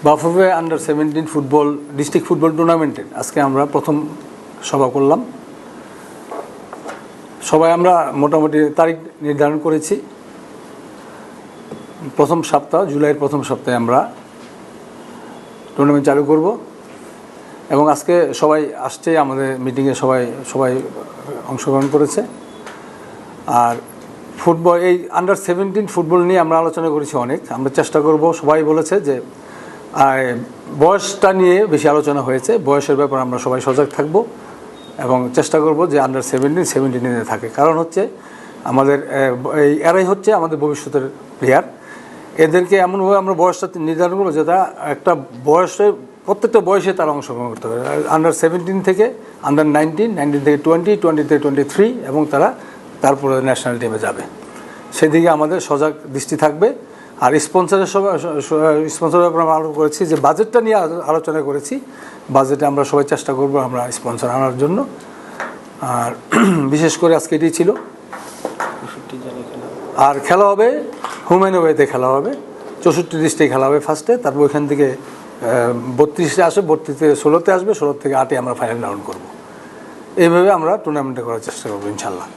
Bafufe আন্ডার-17 football district football টুর্নামেন্টে আজকে আমরা প্রথম সভা করলাম। সবাই আমরা মোটামুটি তারিখ নির্ধারণ করেছি। প্রথম সপ্তাহ জুলাইয়ের প্রথম সপ্তাহে আমরা টুর্নামেন্ট চালু করব এবং আজকে সবাই আসছে, আমাদের মিটিংয়ে সবাই অংশগ্রহণ করেছে। আর ফুটবল এই আন্ডার-17 ফুটবল নিয়ে আমরা আলোচনা করেছি অনেক। আমরা চেষ্টা করব, সবাই বলেছে যে বয়সটা নিয়ে বেশি আলোচনা হয়েছে, বয়সের ব্যাপারে আমরা সবাই সজাগ থাকব এবং চেষ্টা করব যে আন্ডার-17 থাকে। কারণ হচ্ছে আমাদের এরাই হচ্ছে আমাদের ভবিষ্যতের প্লেয়ার। এদেরকে এমনভাবে আমরা বয়সটা নির্ধারণ করবো যে তারা একটা বয়সে প্রত্যেকটা বয়সে তারা অংশগ্রহণ করতে হবে। আন্ডার-17 থেকে আন্ডার-19, 19 থেকে 20, 20 থেকে 23 এবং তারা তারপরে ন্যাশনাল টিমে যাবে। সেদিকে আমাদের সজাগ দৃষ্টি থাকবে। আর স্পন্সরের ব্যাপারে আমরা আলোচনা করেছি, যে বাজেটটা নিয়ে আলোচনা করেছি। বাজেটে আমরা সবাই চেষ্টা করব আমরা স্পন্সর আনার জন্য। আর বিশেষ করে আজকে এটি ছিল। আর খেলা হবে হোম অ্যান্ড ওয়েতে, খেলা হবে 64 ডিস্ট্রিক্টে খেলা হবে ফার্স্টে, তারপর ওইখান থেকে 32-এ আসবে, 32 থেকে 16-তে আসবে, 16 থেকে 8-এ আমরা ফাইনাল রাউন্ড করব। এইভাবে আমরা টুর্নামেন্টটা করার চেষ্টা করবো ইনশাল্লাহ।